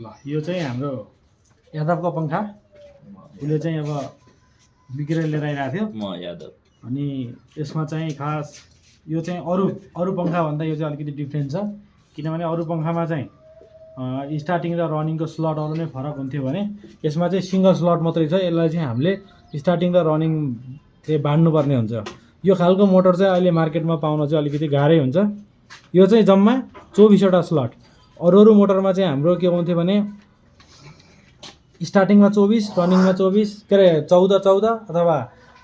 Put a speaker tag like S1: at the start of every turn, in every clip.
S1: ल यो चाहिँ हाम्रो यादवको पङ्खा उसले चाहिँ अब बिग्रेर लिएर आइरहेको थियो
S2: म यादव
S1: अनि यसमा चाहिँ खास यो चाहिँ अरू पङ्खा भन्दा यो चाहिँ अलिकति डिफ्रेन्ट छ किनभने अरू पङ्खामा चाहिँ स्टार्टिङ र रनिङको स्लटहरू नै फरक हुन्थ्यो भने यसमा चाहिँ सिङ्गल स्लट मात्रै छ यसलाई चाहिँ हामीले स्टार्टिङ र रनिङ चाहिँ बाँड्नुपर्ने हुन्छ यो खालको मोटर चाहिँ अहिले मार्केटमा पाउन चाहिँ अलिकति गाह्रै हुन्छ यो चाहिँ जम्मा 24वटा स्लट अरू मोटरमा चाहिँ हाम्रो के हुन्थ्यो भने स्टार्टिङमा 24 रनिङमा 24 के अरे 14 अथवा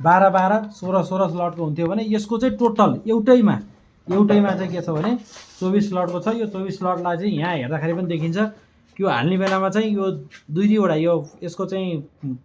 S1: 12 16 स्लटको हुन्थ्यो भने यसको चाहिँ टोटल एउटैमा चाहिँ के छ भने 24 स्लटको छ यो 24 स्लटलाई चाहिँ यहाँ हेर्दाखेरि पनि देखिन्छ यो हाल्ने बेलामा चाहिँ यो दुईवटा यो यसको चाहिँ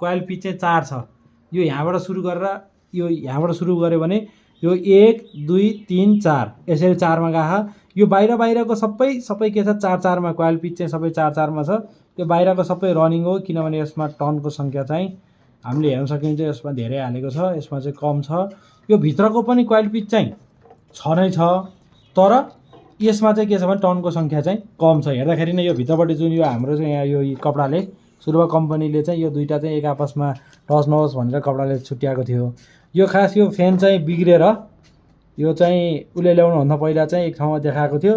S1: कोइल पिच चाहिँ 4 छ यो यहाँबाट सुरु गरेर यो यहाँबाट सुरु गऱ्यो भने यो 1 2 3 4 यसरी 4 मा गएको यो बाहिरको सबै के छ 4 मा कोइल पिच चाहिँ सबै 4 मा छ यो बाहिरको सबै रनिङ हो किनभने यसमा टनको संख्या चाहिँ हामीले हेर्न सकिन्छ यसमा धेरै हालेको छ यसमा चाहिँ कम छ यो भित्रको पनि कोइल पिच चाहिँ नै छ तर यसमा चाहिँ के छ भने टनको संख्या चाहिँ कम छ हेर्दाखेरि नै यो भित्रपट्टि जुन यो हाम्रो चाहिँ यहाँ यो कपडाले सुरुमा कम्पनीले चाहिँ यो दुईटा चाहिँ एक आपसमा टच नहोस् भनेर कपडाले छुट्याएको थियो यो खास यो फ्यान चाहिँ बिग्रेर यो चाहिँ उसले ल्याउनुभन्दा पहिला चाहिँ एक ठाउँमा देखाएको थियो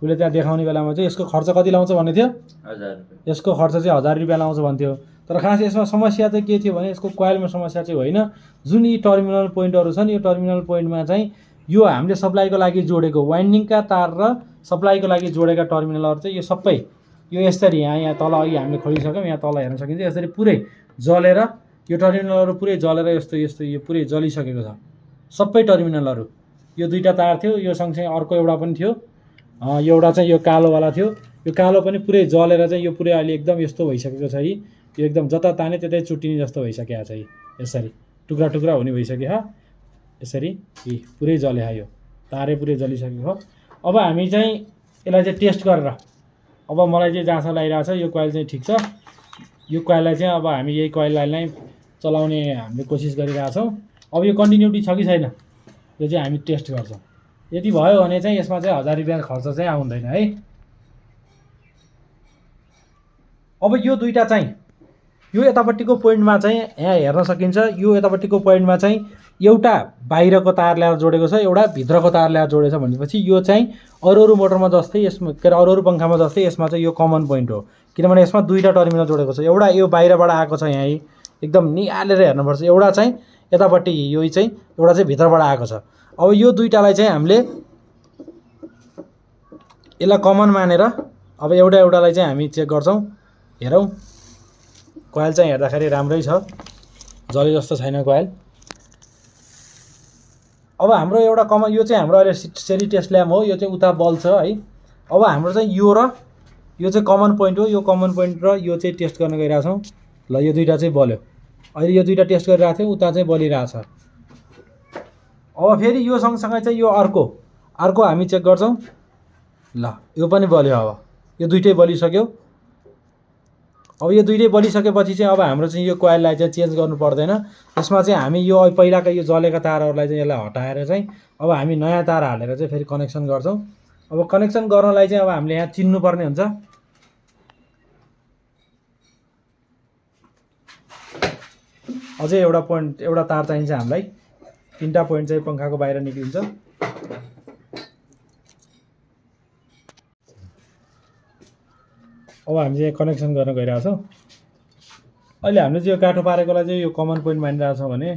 S1: उसले त्यहाँ देखाउने बेलामा चाहिँ यसको खर्च कति लाउँछ भन्ने थियो
S2: 1000 रुपैयाँ
S1: यसको खर्च चाहिँ 1000 रुपैयाँ लाउँछ भन्थ्यो तर खास यसमा समस्या चाहिँ के थियो भने यसको कोइलमा समस्या चाहिँ होइन जुन यी टर्मिनल पोइन्टहरू छन् यो टर्मिनल पोइन्टमा चाहिँ यो हामीले सप्लाईको लागि जोडेको वाइन्डिङका तार र सप्लाईको लागि जोडेका टर्मिनलहरू चाहिँ यो सबै यो यसरी यहाँ तल अघि हामीले खोलिसक्यौँ यहाँ तल हेर्न सकिन्छ यसरी पुरै जलेर यो टर्मिनलहरू पुरै जलेर यस्तो यो पुरै जलिसकेको छ सबै टर्मिनलहरू यो दुईटा तार थियो यो सँगसँगै अर्को एउटा पनि थियो एउटा चाहिँ यो कालोवाला थियो यो कालो पनि पुरै जलेर चाहिँ यो पुरै अहिले एकदम यस्तो भइसकेको छ यो एकदम जता ताने त्यतै चुट्टिने जस्तो भइसकेको छ यसरी टुक्रा टुक्रा हुने भइसक्यो यसरी पुरै जले यो तारै पुरै जलिसकेको अब हामी चाहिँ यसलाई चाहिँ टेस्ट गरेर अब मलाई चाहिँ जाँच लागिरहेको छ यो कोइल चाहिँ ठिक छ यो कोइललाई चाहिँ अब हामी यही कोइललाई नै चलाउने हामीले कोसिस गरिरहेछौँ अब यो कन्टिन्युटी छ कि छैन यो चाहिँ हामी टेस्ट गर्छौँ यदि भयो भने चाहिँ यसमा चाहिँ 1000 रुपैयाँ खर्च चाहिँ आउँदैन है अब यो दुईटा चाहिँ यो यतापट्टिको पोइन्टमा चाहिँ यहाँ हेर्न सकिन्छ यो यतापट्टिको पोइन्टमा चाहिँ एउटा बाहिरको तार ल्याएर जोडेको छ एउटा भित्रको तार ल्याएर जोडेको छ भनेपछि यो चाहिँ अरू मोटरमा जस्तै यसमा के अरे अरू पङ्खामा जस्तै यसमा चाहिँ यो कमन पोइन्ट हो किनभने यसमा दुईटा टर्मिनल जोडेको छ एउटा यो बाहिरबाट आएको छ यहाँ एकदम निहालेर हेर्नुपर्छ एउटा चाहिँ यतापट्टि यो चाहिँ एउटा चाहिँ भित्रबाट आएको छ अब यो दुईटालाई चाहिँ हामीले यसलाई कमन मानेर अब एउटालाई चाहिँ हामी चेक गर्छौँ हेरौँ कोइल चाहिँ हेर्दाखेरि राम्रै छ जले जस्तो छैन कोइल अब हाम्रो एउटा कमन यो चाहिँ हाम्रो अहिले सेरी टेस्ट ल्याम्प हो यो चाहिँ उता बल्छ है अब हाम्रो चाहिँ यो र यो चाहिँ कमन पोइन्ट हो यो कमन पोइन्ट र यो चाहिँ टेस्ट गर्न गइरहेको छौँ ल यो दुईटा चाहिँ बल्यो अहिले यो दुईटा टेस्ट गरिरहेको थियो उता चाहिँ बलिरहेछ अब फेरि यो सँगसँगै चाहिँ यो अर्को हामी चेक गर्छौँ ल यो पनि बल्यो अब यो दुईटै बलिसक्यो अब यो दुईटै बलिसकेपछि चाहिँ अब हाम्रो चाहिँ यो कोइललाई चाहिँ चेन्ज गर्नु पर्दैन यसमा चाहिँ हामी यो पहिलाका यो जलेका तारहरूलाई चाहिँ यसलाई हटाएर चाहिँ अब हामी नयाँ तार हालेर चाहिँ फेरि कनेक्सन गर्छौँ अब कनेक्सन गर्नलाई चाहिँ अब हामीले यहाँ चिन्नुपर्ने हुन्छ अझै एउटा तार चाहिन्छ हामीलाई तीनटा पोइन्ट चाहिँ पङ्खाको बाहिर निक्लिन्छ अब हामी चाहिँ कनेक्सन गर्न गइरहेको छौँ अहिले हामीले चाहिँ यो काठो पारेकोलाई चाहिँ यो कमन पोइन्ट मानिरहेको छौँ भने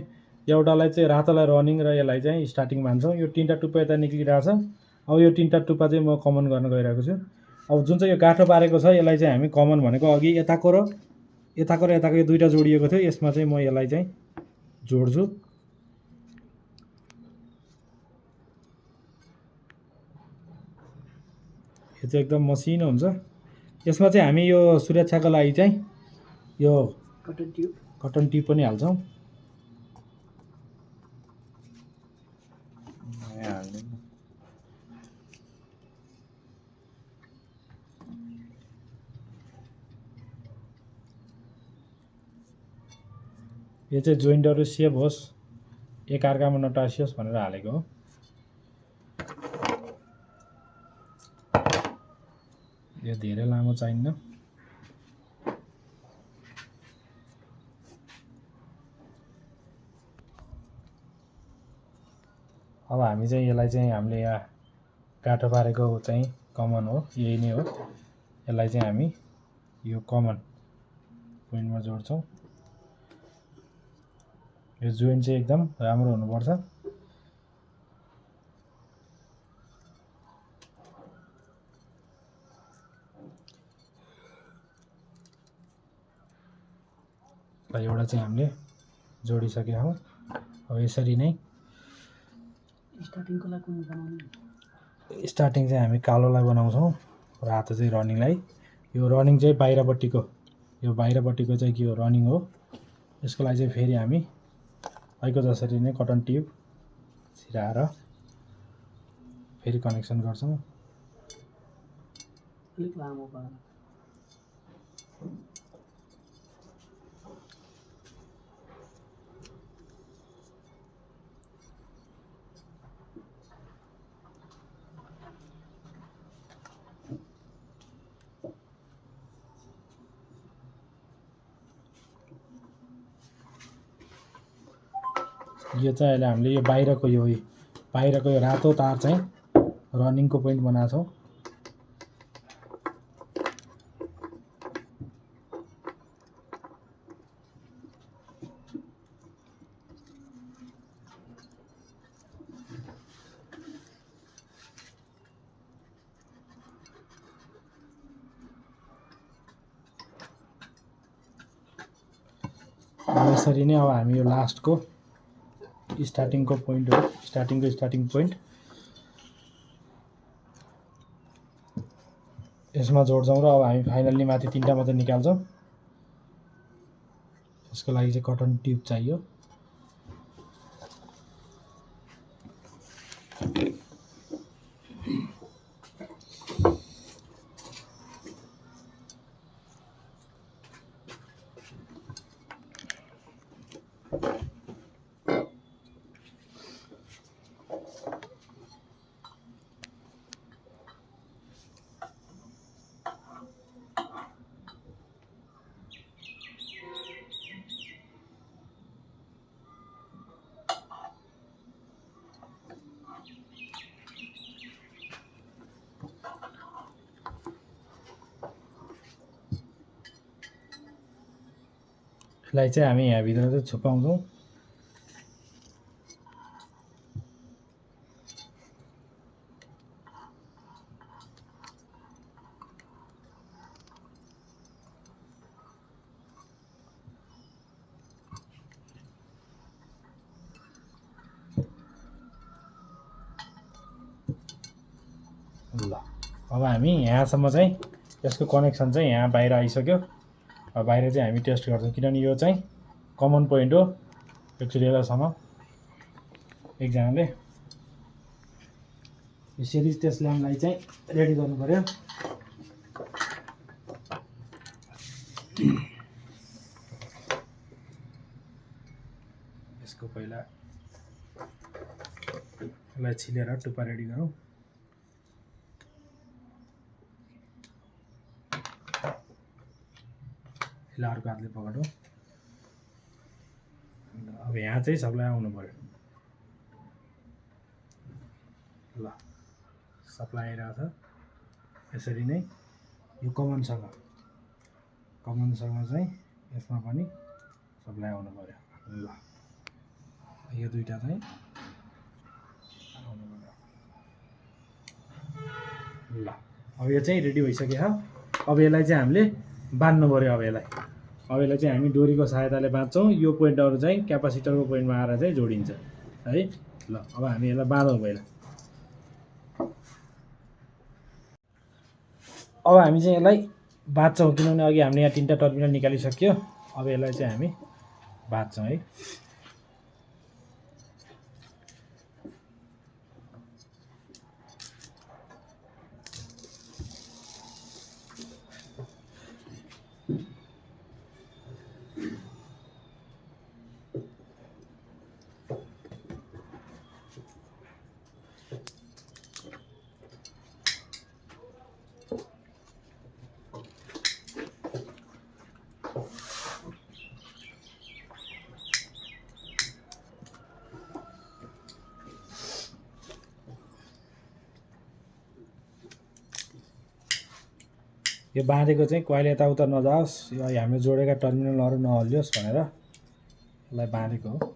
S1: एउटालाई चाहिँ रातोलाई रनिङ र यसलाई चाहिँ स्टार्टिङ मान्छौँ यो तीनटा टुप्पा यता निक्लिरहेछ अब यो तीनटा टुप्पा चाहिँ म कमन गर्न गइरहेको छु अब जुन चाहिँ यो काठो पारेको छ यसलाई चाहिँ हामी कमन भनेको अघि यताको र यताको यो दुईटा जोडिएको थियो यसमा चाहिँ म यसलाई चाहिँ जोड्छु यो चाहिँ एकदम मसिनो हुन्छ यसमा चाहिँ हामी यो सुरक्षाको लागि चाहिँ यो कटन ट्युब पनि हाल्छौँ यो चाहिँ जोइन्टहरू सेभ होस् एकअर्कामा नटासियोस् भनेर हालेको हो यो धेरै लामो चाहिन्न अब हामी चाहिँ यसलाई चाहिँ हामीले यहाँ गाँठो पारेको चाहिँ कमन हो, यही नै हो। यसलाई चाहिँ हामी यो कमन पोइन्टमा जोड्छौँ। यो जोइन्ट चाहिँ एकदम राम्रो हुनुपर्छ। एउटा चाहिँ हामीले जोडिसकेका हौँ। अब यसरी नै स्टार्टिङ चाहिँ हामी कालोलाई बनाउँछौँ, रातो चाहिँ रनिङलाई। यो रनिङ चाहिँ बाहिरपट्टिको, यो बाहिरपट्टिको चाहिँ के हो, रनिङ हो। यसको लागि चाहिँ फेरि हामी अहिलेको जसरी नै कटन ट्युब छिराएर फेरि कनेक्सन गर्छौँ। अलिक लामो पार यो चाहिँ अहिले हामीले यो बाहिरको यो रातो तार चाहिँ रनिङको पोइन्ट बनाएको छौँ। यसरी नै अब हामी यो लास्टको स्टार्टिङको पोइन्ट हो, स्टार्टिङ पोइन्ट यसमा जोड्छौँ र अब हामी फाइनल्ली माथि 3टा मात्रै निकाल्छौँ। यसको लागि चाहिँ कटन ट्युब चाहियो। यसलाई चाहिँ हामी यहाँभित्र चाहिँ छुपाउँछौँ। ल अब हामी यहाँसम्म चाहिँ यसको कनेक्सन चाहिँ यहाँ बाहिर आइसक्यो। अब बाहिर चाहिँ हामी टेस्ट गर्छौँ, किनभने यो चाहिँ कमन पोइन्ट हो। एक्चुअली यसैसम्म एकजनाले यो सिरिज टेस्ट ल्याम्पलाई चाहिँ रेडी गर्नु पर्यो। यसको पहिला यसलाई छिलेर टुप्पा रेडी गरौँ। यसलाई अर्को हातले पकडौँ। अब यहाँ चाहिँ सप्लाई आउनु पर्यो। ल सप्लाई आइरहेको छ। यसरी नै यो कमनसँग चाहिँ यसमा पनि सप्लाई आउनु पर्यो। ल यो दुईटा चाहिँ आउनु पर्यो। ल अब यो चाहिँ रेडी भइसक्यो। अब यसलाई चाहिँ हामीले बान्नु पर्यो। अब यसलाई चाहिँ हामी डोरीको सहायताले बाँध्छौँ। यो पोइन्टहरू चाहिँ क्यापासिटरको पोइन्टमा आएर चाहिँ जोडिन्छ है। ल अब हामी यसलाई बाँधौँ पहिला। अब हामी चाहिँ यसलाई बाँध्छौँ, किनभने अघि हामीले यहाँ 3टा टर्मिनल निकालिसक्यो। अब यसलाई चाहिँ हामी बाँध्छौँ है। यो बाँधेको चाहिँ कहिले यताउता नजाओस्, यो हामीले जोडेका टर्मिनलहरू नहल्लियोस् भनेर यसलाई बाँधेको हो।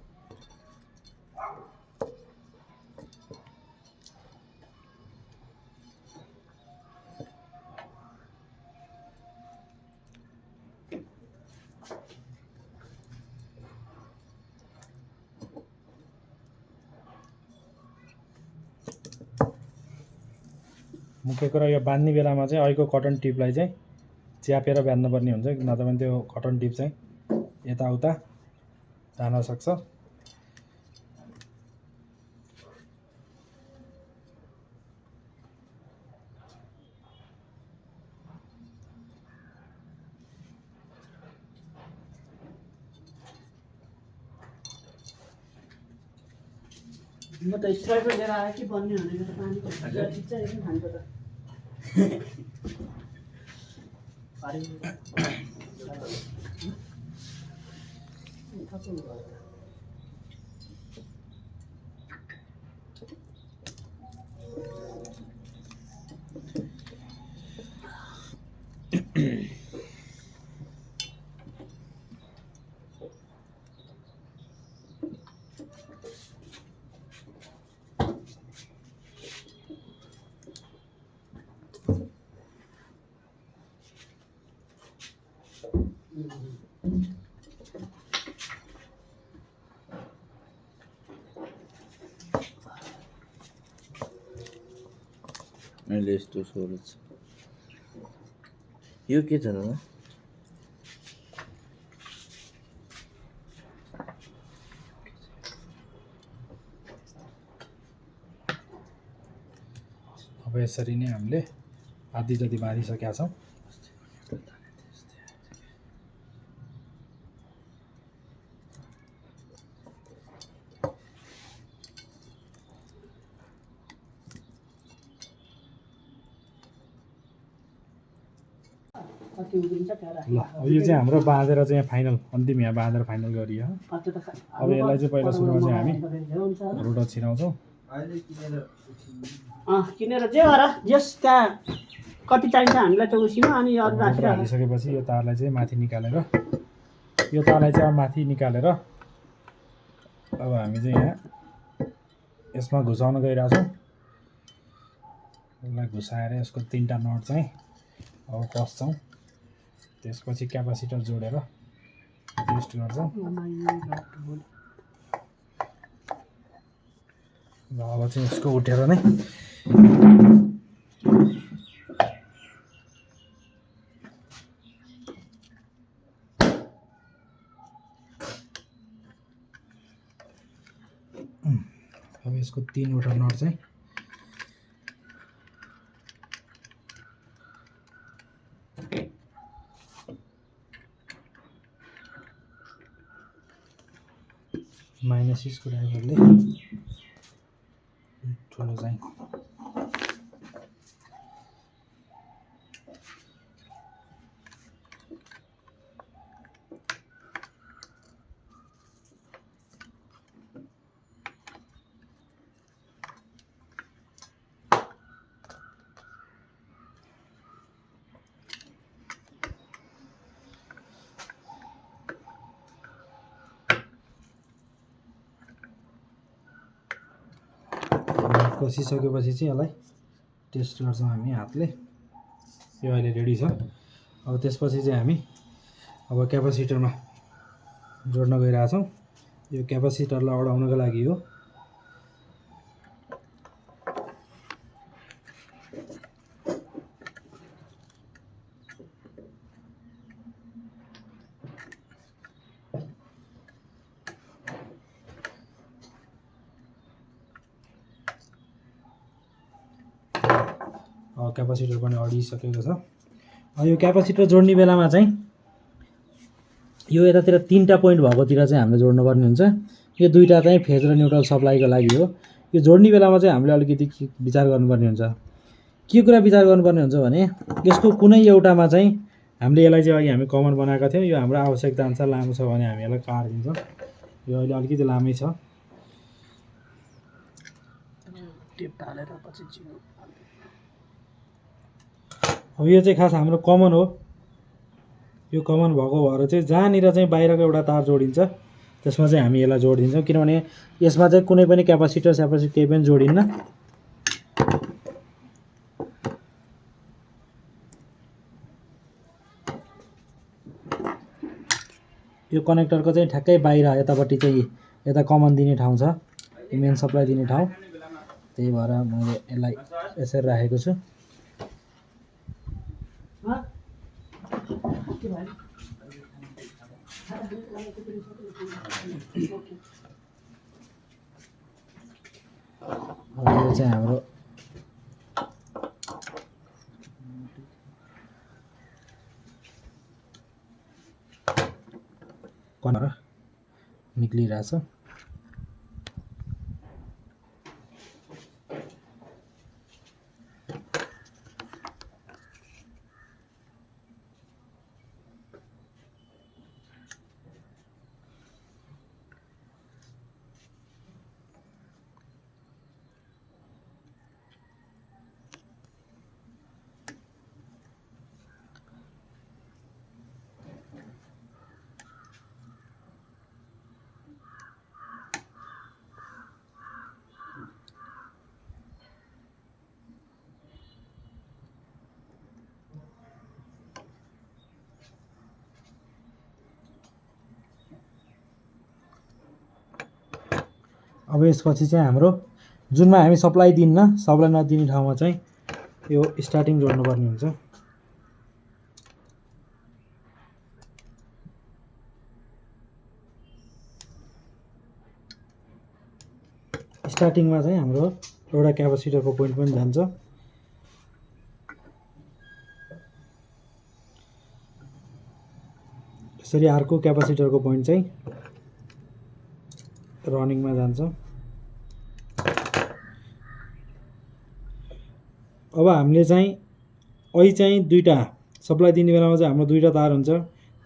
S1: मुख्य कुरा यो बाँध्ने बेलामा चाहिँ अहिलेको कटन टिपलाई चाहिँ च्यापेर बाँध्नुपर्ने हुन्छ, नत्र भने त्यो कटन टिप चाहिँ यताउता जान सक्छ।
S2: म त स्ट्राइपर लिएर आएँ कि बन्ने भनेको त पानीको ठिक छ एकछिन खान्छ त
S3: अहिले यस्तो सोरो छ। यो के छ दादा?
S1: अब यसरी नै हामीले आधी जति बाँधिसकेका छौँ।
S2: कति उब्रिन्छ त्यहाँ
S1: ल अब यो चाहिँ हाम्रो बाँधेर चाहिँ यहाँ फाइनल अन्तिम यहाँ बाँधेर फाइनल गरियो। अब यसलाई चाहिँ पहिला सुरुमा चाहिँ हामी रोडर छिराउँछौँ।
S2: किनेर जे गर जस त्यहाँ कति चाहिन्छ हामीलाई त्यो उसीमा अनि अरू
S1: रोडर हालिसकेपछि यो तारलाई चाहिँ माथि निकालेर अब हामी चाहिँ यहाँ यसमा घुसाउन गइरहेछौँ। यसलाई घुसाएर यसको 3टा नट चाहिँ अब कस्छौँ। त्यसपछि क्यापासिटर जोडेर टेस्ट गर्छौँ। र अब चाहिँ यसको उठेर नै अब यसको 3वटा नट चाहिँ माइनस स्क्रुड्राइभरले ठुलो चाहिँ कसिसकेपछि चाहिँ यसलाई टेस्ट गर्छौँ हामी हातले। यो अहिले रेडी छ। अब त्यसपछि चाहिँ हामी अब क्यापासिटरमा जोड्न गइरहेछौँ। यो क्यापासिटरलाई अडाउनको लागि हो। क्यापासिटर पनि अडिसकेको छ। यो क्यापासिटर जोड्ने बेलामा चाहिँ यो यतातिर 3टा पोइन्ट भएकोतिर चाहिँ हामीले जोड्नुपर्ने हुन्छ। यो 2टा चाहिँ फेज र न्युट्रल सप्लाईको लागि हो। यो जोड्ने बेलामा चाहिँ हामीले अलिकति विचार गर्नुपर्ने हुन्छ। के कुरा विचार गर्नुपर्ने हुन्छ भने यसको कुनै एउटामा चाहिँ हामीले यसलाई चाहिँ अघि हामी कमन बनाएका थियौँ। यो हाम्रो आवश्यकता अनुसार लामो छ भने हामी यसलाई काटिदिन्छौँ। यो अहिले अलिकति लामै छ।
S2: टेप हालेर पछि
S1: अब यो चाहिँ खास हाम्रो कमन हो, यो कमन भएको भएर चाहिँ जहाँनिर चाहिँ बाहिरको एउटा तार जोडिन्छ त्यसमा चाहिँ हामी यसलाई जोडिदिन्छौँ, किनभने यसमा चाहिँ कुनै पनि क्यापासिटर केही पनि जोडिन्न। यो कनेक्टरको चाहिँ ठ्याक्कै बाहिर यतापट्टि चाहिँ यता कमन दिने ठाउँ छ, मेन सप्लाई दिने ठाउँ, त्यही भएर मैले यसलाई यसरी राखेको छु। यो चाहिँ हाम्रो कनेक्टर निक्लिरहेछ। अब यसपछि चाहिँ हाम्रो जुनमा हामी सप्लाई दिन्न, सप्लाई नदिने ठाउँमा चाहिँ यो स्टार्टिङ जोड्नुपर्ने हुन्छ। स्टार्टिङमा चाहिँ हाम्रो एउटा क्यापासिटरको पोइन्ट पनि जान्छ। यसरी अर्को क्यापासिटरको पोइन्ट चाहिँ रनिङमा जान्छ। अब हामीले चाहिँ अहिले चाहिँ दुईटा सप्लाई दिने बेलामा चाहिँ हाम्रो दुईटा तार हुन्छ,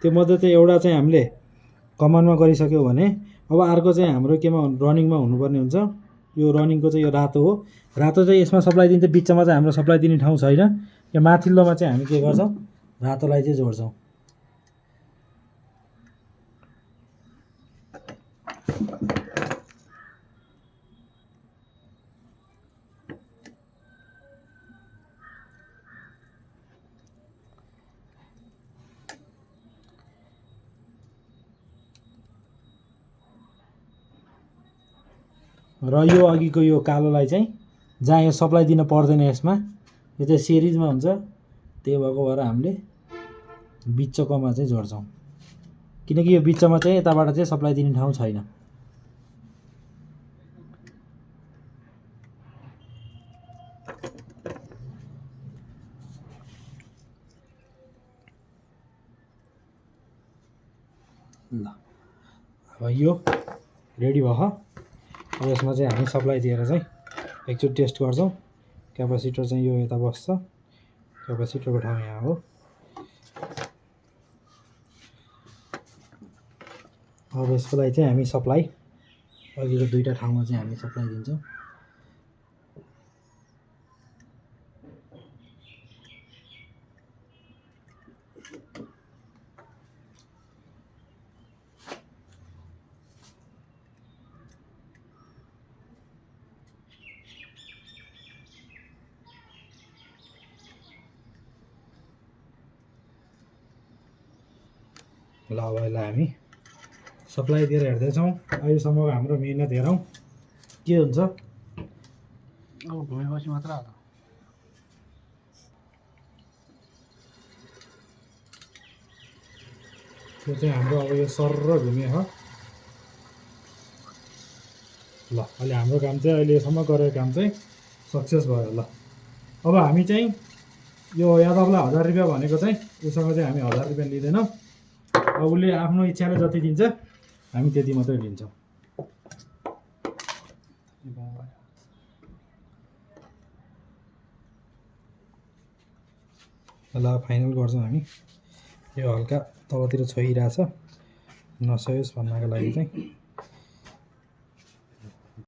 S1: त्यो मध्ये चाहिँ एउटा चाहिँ हामीले कमानमा गरिसक्यो भने अब अर्को चाहिँ हाम्रो केमा रनिङमा हुनुपर्ने हुन्छ। यो रनिङको चाहिँ यो रातो हो, रातो चाहिँ यसमा सप्लाई दिन्छ, बिचमा चाहिँ हाम्रो सप्लाई दिने ठाउँ छैन। यो माथिल्लोमा चाहिँ हामी के गर्छौँ, रातोलाई चाहिँ जोड्छौँ। र यो अघिको यो कालोलाई चाहिँ जहाँ यो सप्लाई दिन पर्दैन, यसमा यो चाहिँ सिरिजमा हुन्छ, त्यही भएको भएर हामीले बिचकोमा चाहिँ जोड्छौँ, किनकि यो बिचमा चाहिँ यताबाट चाहिँ सप्लाई दिने ठाउँ छैन। ल अब यो रेडी भयो। अब यसमा चाहिँ हामी सप्लाई दिएर चाहिँ एकचोटि टेस्ट गर्छौँ। क्यापासिटर चाहिँ यो यता बस्छ, क्यापासिटरको ठाउँ यहाँ हो। अब यसको लागि चाहिँ हामी सप्लाई अघिको दुईटा ठाउँमा चाहिँ हामी सप्लाई दिन्छौँ। ल अब यसलाई हामी सप्लाई दिएर हेर्दैछौँ। अहिलेसम्मको हाम्रो मिहिनेत हेरौँ के हुन्छ।
S2: अब घुमेपछि मात्र होला।
S1: त्यो चाहिँ हाम्रो अब यो सर्र घुम्यो हो। ल अहिले हाम्रो काम चाहिँ अहिलेसम्म गरेको काम चाहिँ सक्सेस भयो। ल अब हामी चाहिँ यो यादवलाई 1000 रुपियाँ भनेको चाहिँ उसँग चाहिँ हामी 1000 रुपियाँ लिँदैनौँ। अब उसले आफ्नो इच्छाले जति दिन्छ हामी त्यति मात्रै लिन्छौँ। ल फाइनल गर्छौँ हामी। यो हल्का तलतिर छोइरहेछ, नसोयोस् भन्नको लागि चाहिँ